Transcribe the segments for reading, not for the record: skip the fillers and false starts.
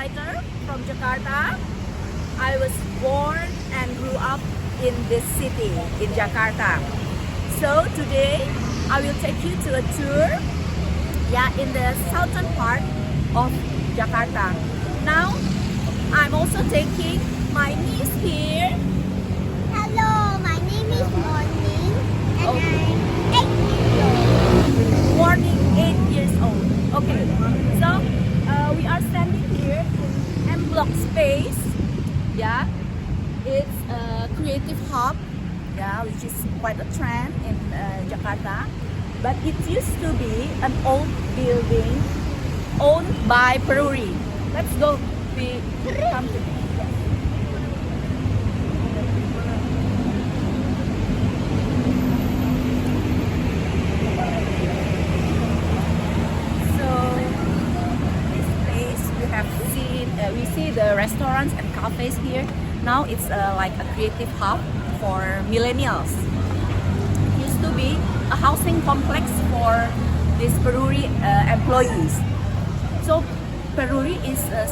fighter from Jakarta. I was born and grew up in this city, in Jakarta. So today I will take you to a tour, in the southern part of Jakarta. Now I'm also taking my niece here. Hello, my name is Morning and Okay. I'm 8 years old. Morning, 8 years old. Okay, so we are standing here in M Block space. Yeah, it's a creative hub. Yeah, which is quite a trend in Jakarta. But it used to be an old building owned by Peruri. Let's go. We come to So this place we see the restaurants and cafes here. Now it's like a creative hub for millennials. It used to be a housing complex for these Peruri employees. So Peruri is a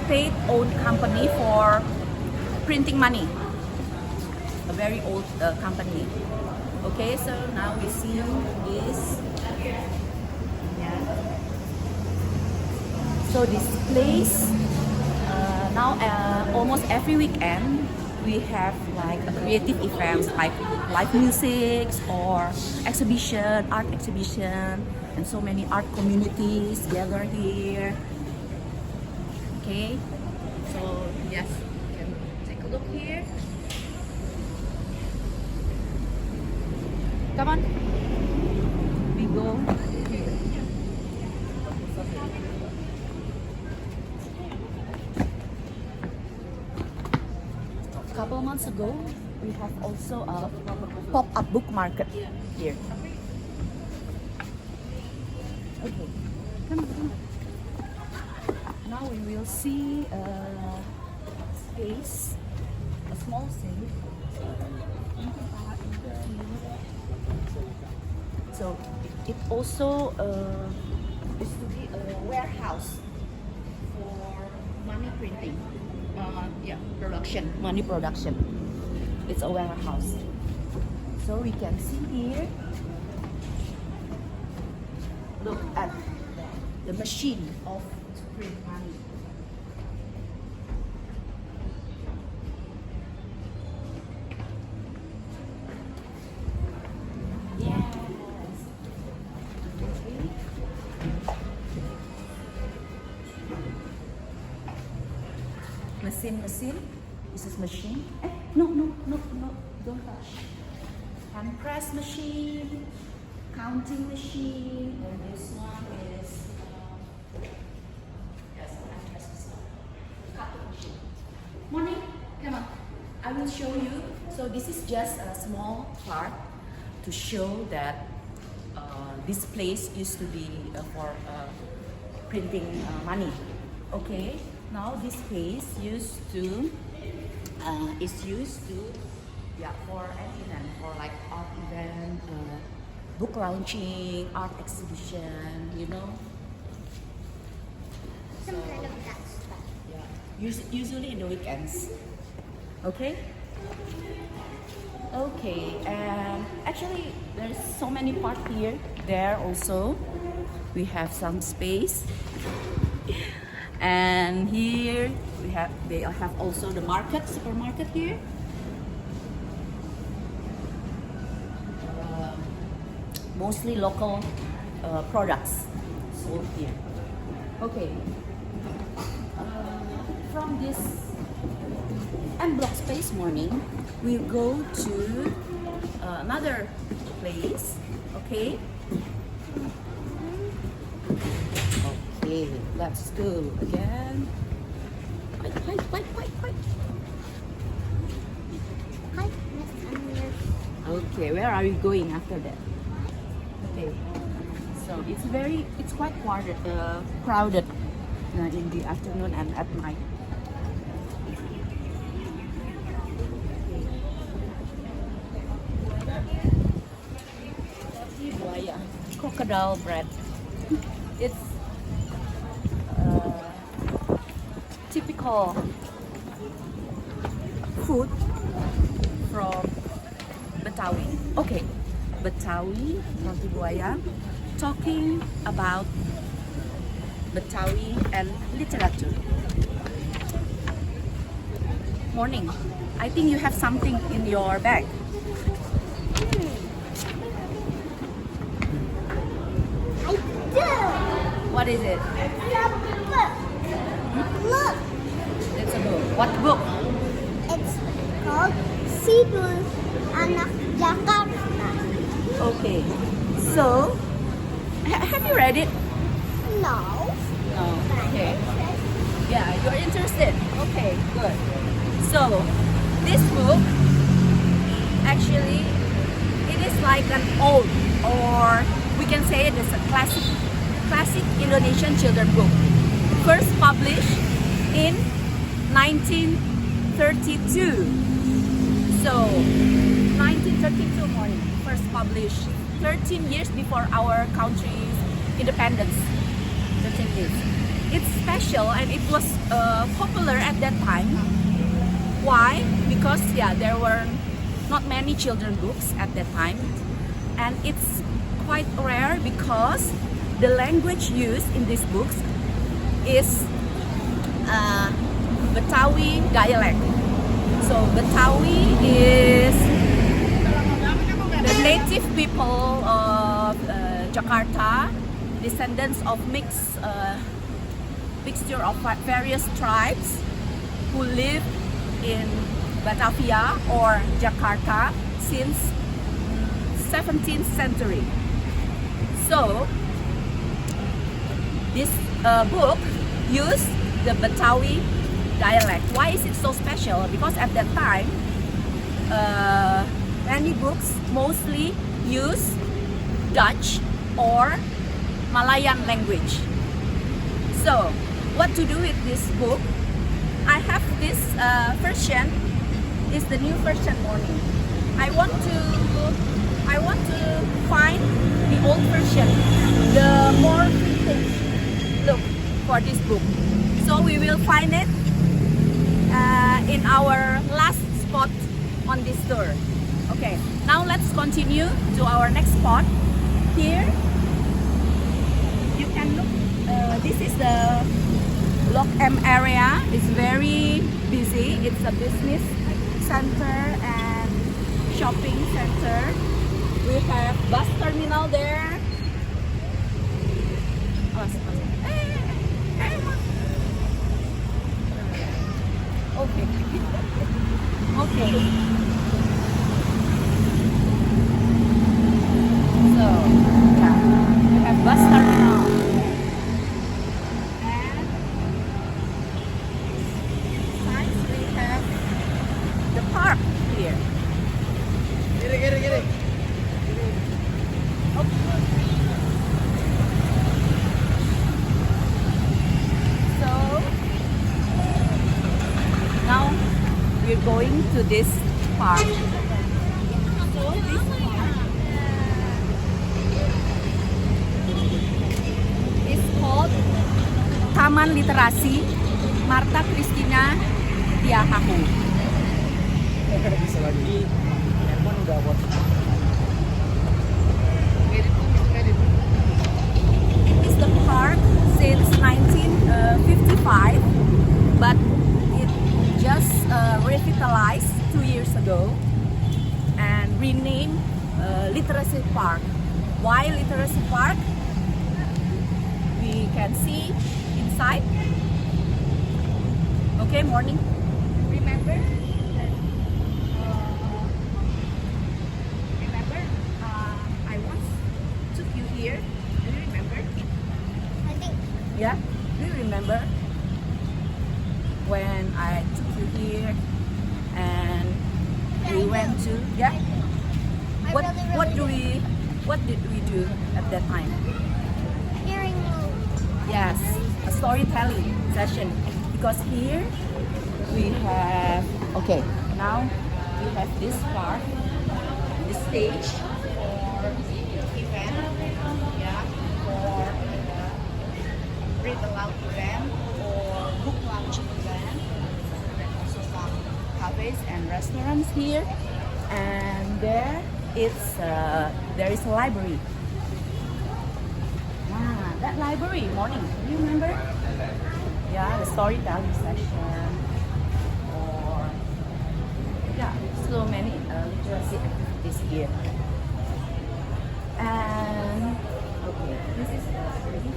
state-owned company for printing money. A very old company. Okay, so now we see this. So this place, now almost every weekend we have like a creative events like live music or exhibition, art exhibition, and so many art communities gather here. Okay, so yes, you can take a look here. Come on, we go. A couple of months ago, we have also a pop-up book market here. Okay, come on. Now we will see a space, a small space. So it also used to be a warehouse for money printing. Money production. It's a warehouse. So we can see here. Look at the machine of to print money. Yes. Okay. Mesin. This is machine. No, don't touch. Hand press machine, counting machine, and this one is hand press machine. Cutting machine. Morning, come on. I will show you. So this is just a small part to show that this place used to be for printing money. Okay. Now this place is used to for an event, for like art event, book launching, art exhibition, Some kind of that stuff. Usually in the weekends. Okay. Okay, and actually there's so many parts here. There also we have some space. And here they have also the supermarket here. Mostly local products sold here. Okay. From this M Block space morning, we go to another place. Okay. Okay, let's go again. Wait. Hi, Miss Anya. Okay, where are we going after that? Okay, so it's quite crowded in the afternoon and at night. Crocodile bread. It's typical food from Betawi. Okay, Betawi, Roti Buaya, talking about Betawi and literature. Morning. I think you have something in your bag. I do. What is it? Look, It's a book. What book? it's called Sidul Anak Jakarta. Okay. So, have you read it? No. No. Okay. Yeah, you're interested. Okay, good. So, this book actually it is like an old, or we can say it is a classic Indonesian children book. First published in 1932. So, 1932 morning, first published 13 years before our country's independence. 13 years. It's special and it was popular at that time. Why? Because there were not many children books at that time, and it's quite rare because the language used in these books is Betawi dialect. So Betawi is the native people of Jakarta, descendants of mixture of various tribes who live in Batavia or Jakarta since 17th century. So this book used the Betawi dialect. Why is it so special? Because at that time many books mostly use Dutch or Malayan language. So what to do with this book? I have this version. Is the new version morning. I want to find the old version, the more vintage look for this book. So we will find it in our last spot on this tour. Okay, now let's continue to our next spot. Here you can look. This is the Blok M area. It's very busy. It's a business center and shopping center. We have bus terminal there. Okay. Okay. So, we have bus terminal. Park here. Get it. So now we're going to this park. So this park is called Taman Literasi Martha Christina Tiahahu. Bisa lagi. Handphone udah buat. It is the park since 1955, but it just revitalized 2 years ago and renamed Literacy Park. Why Literacy Park? We can see inside. Okay, morning. Remember? I once took you here. Do you remember? I think Yeah? Do you remember when I took you here and we went to what did we do at that time? hearing Yes, a storytelling session. Because here we have now we have this part, the stage for event, for read aloud event or book launch event. cafes and restaurants here, and there is a library. That library morning, do you remember? Yeah, the storytelling session, or yeah, so many literacy activities here. And okay, this is the library.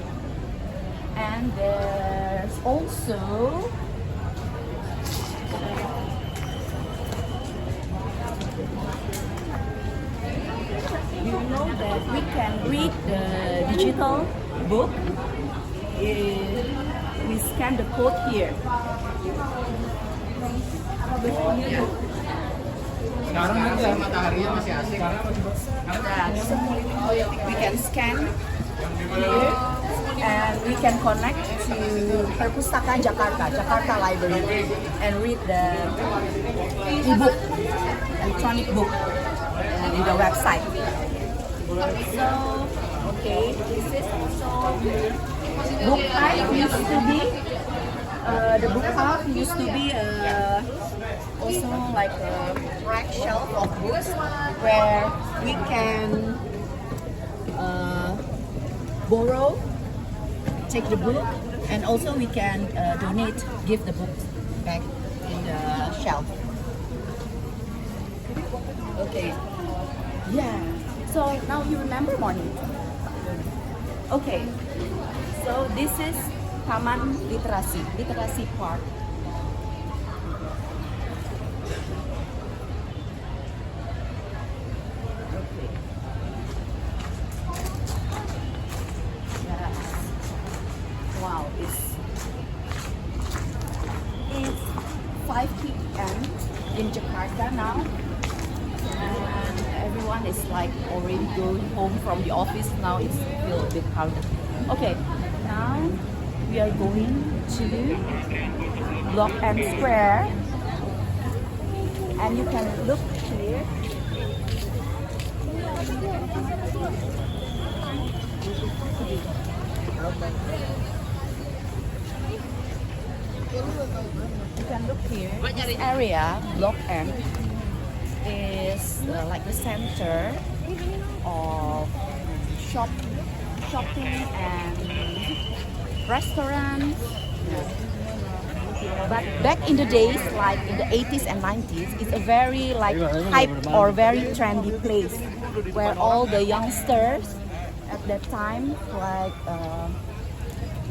And there's also you know that we can read the digital book. We scan the code here. Sekarang aja mataharinya masih asik. We can scan here and we can connect to Perpustaka Jakarta Library, and read the e-book, electronic book in the website. So, okay, this is also book hive used to be. The book hive used to be also like a rack shelf of books where we can borrow, take the book, and also we can give the book back in the shelf. Okay. Yeah. So now you remember morning. Okay. So this is Taman Literasi Park. Okay. Yes. Wow, it's 5 p.m. in Jakarta now. And everyone is like already going home from the office now. It's still a bit crowded. Okay, now we are going to Block M Square, and you can look here. You can look here. This area, Block M, is like the center of shopping and restaurants. But back in the days, like in the 80s and 90s, it's a very like hyped or very trendy place where all the youngsters at that time like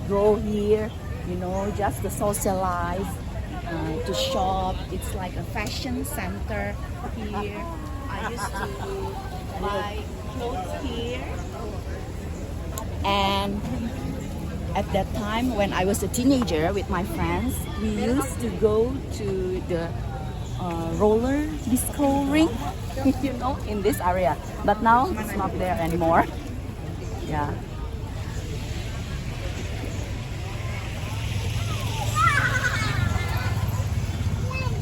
go here, you know, just to socialize, to shop. It's like a fashion center here. I used to buy clothes here. And at that time, when I was a teenager with my friends, we used to go to the roller disco ring, you know, in this area. But now it's not there anymore. Yeah.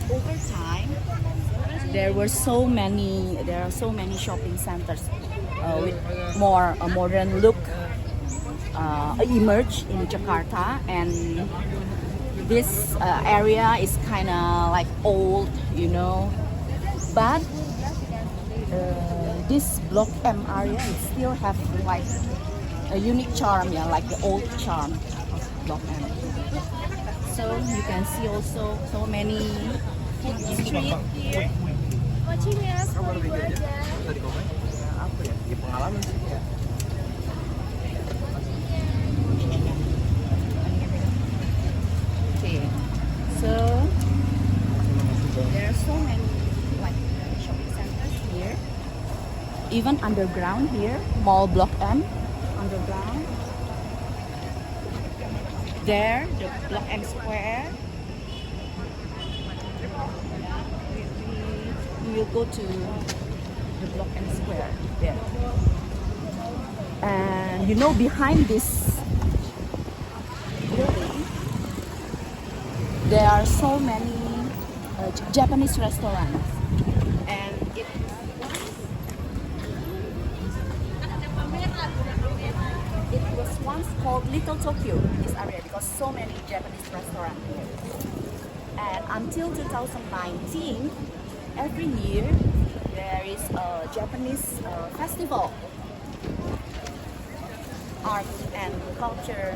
Over time, there are so many shopping centers with more a modern look emerged in Jakarta, and this area is kind of like old, you know, but this Block M area it still have like a unique charm, yeah, like the old charm of Block M. So you can see also so many street here. Okay, so there are so many like shopping centers here, even underground here, Mall Block M, underground. There, the Block M Square. We will go to the Block M Square there. And you know, behind this building, there are so many Japanese restaurants, and it was once called Little Tokyo in this area because so many Japanese restaurants here. And until 2019, every year there is a Japanese festival, art and culture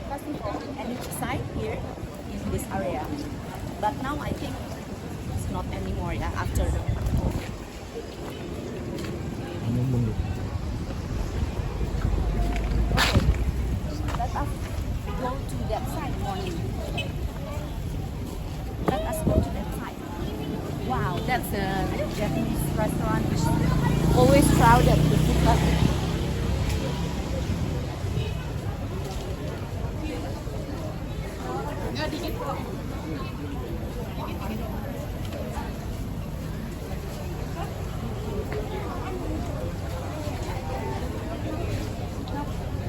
festival, and each side here in this area. But now I think it's not anymore. Yeah, after the let us go to that side morning. Let us go to that side. Wow, that's a Japanese restaurant which is always crowded with people.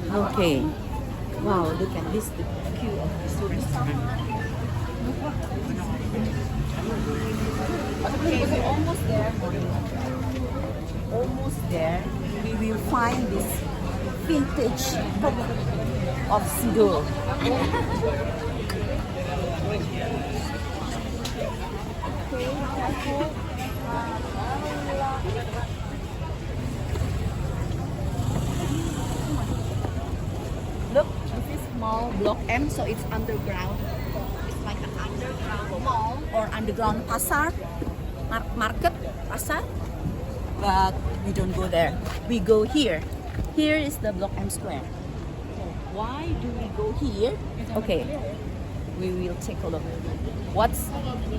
Okay. Wow, look at this, the queue of the tourists. Okay, we're almost there. Almost there. We will find this vintage book of Sidul. Okay, careful. Look, this is mall Block M, so it's underground. It's like an underground mall or underground pasar, market, pasar. But we don't go there. We go here. Here is the Block M Square. So why do we go here? Okay, we will take a look. What's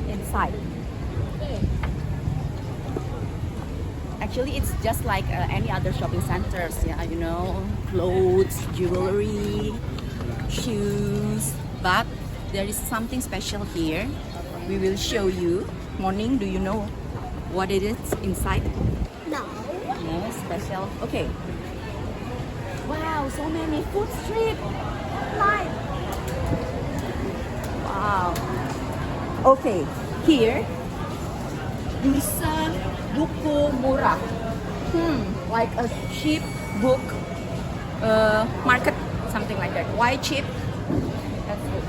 inside? Actually, it's just like any other shopping centers, yeah, you know, clothes, jewelry, shoes. But there is something special here. We will show you. Morning, do you know what it is inside? No. No, special. Okay. Wow, so many food street. Like. Wow. Okay, here. Bisa buku murah. Like a cheap book market, something like that. Why cheap? That's good.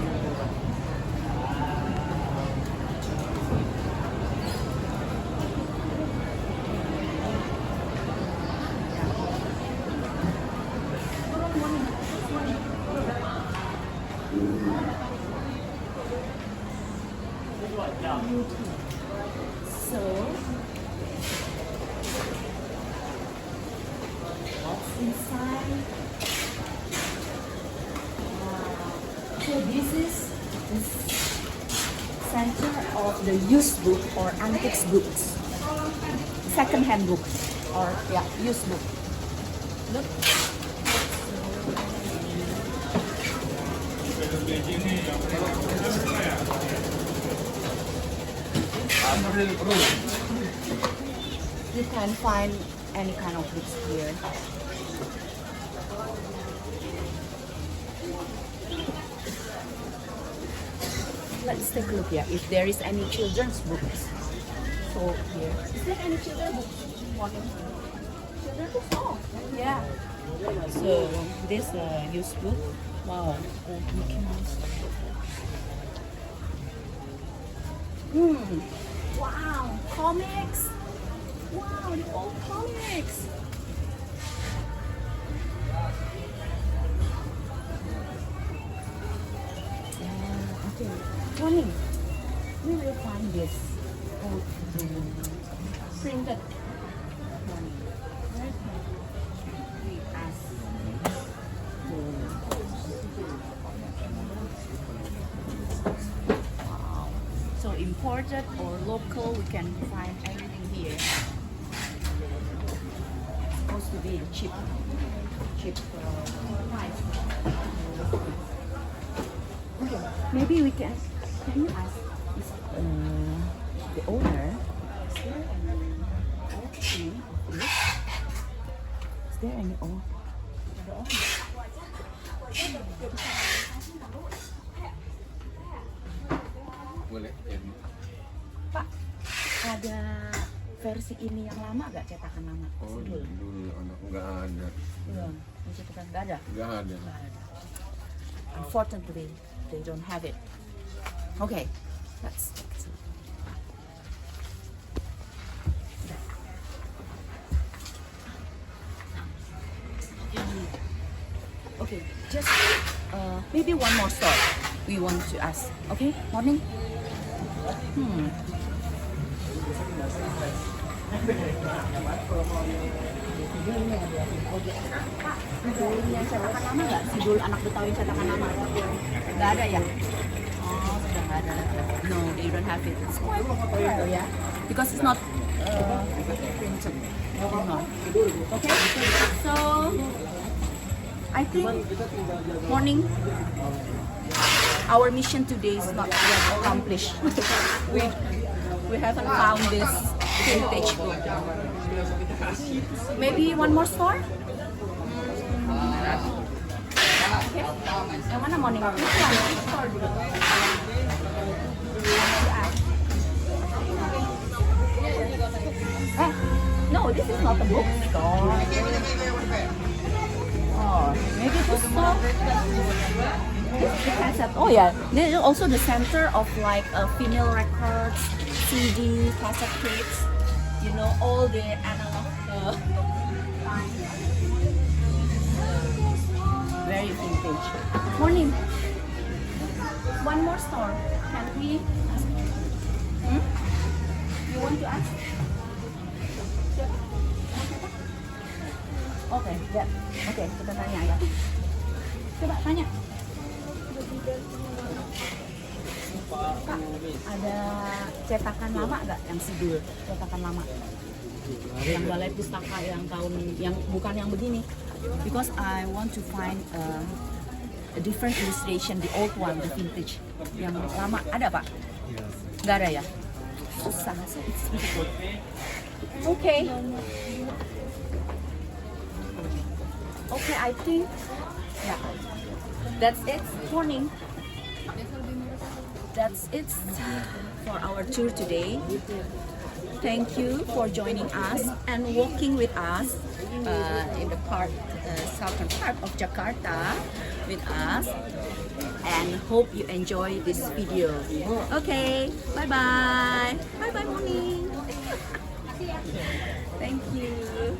So, what's inside? So this is the center of the used book or antiques books, second-hand books, or yeah, used book. Look. You can find any kind of books here. Let's take a look here if there is any children's books. So here, is there any children's books? Children's books? Oh, yeah. So this used book. Wow, old Mickey Mouse. Wow, comics. Wow, the old comics. Okay, morning. We will find this old printed. We ask. Wow. So imported or local, we can find everything here. Supposed to be cheap price. Okay, maybe we can you ask the owner, is there any opening of this? Is there any owner? Boleh. Pak, ada versi ini yang lama gak, cetakan lama? Oh, Sidul. dulu anak nggak ada. Belum, yang cetakan nggak ada? Nggak ada. Nggak ada. Unfortunately, they don't have it. Okay, That's it. Okay, just maybe one more store we want to ask. Okay, morning. Sidulnya cetakan lama nggak? Sidul anak Betawi cetakan lama? Nggak ada ya? Oh, sudah nggak ada. No, they don't have it. It's quite rare, yeah, because it's not printed. No. Okay, so I think morning. Our mission today is not yet accomplished. we haven't found this vintage book. Maybe one more store? Okay. Yang mana morning? No, this is not a bookstore. Oh, maybe this store. Oh yeah, this is also the center of like female records, CD, cassette tapes. You know, all the analog. Very vintage. Morning. One more store. Can we? You want to ask? Oke, ya. Oke, kita tanya ya. Coba tanya. Pak, ada cetakan lama nggak yang sidul? Cetakan lama. Yang balai pustaka yang tahun yang bukan yang begini. Because I want to find a different illustration, the old one, the vintage. Yang lama ada Pak? Nggak ada ya? Susah, so it's difficult. Okay. Okay, I think yeah, that's it. Morning. That's it for our tour today. Thank you for joining us and walking with us in the southern part of Jakarta with us. And hope you enjoy this video. Okay, bye bye. Bye bye, morning. Thank you.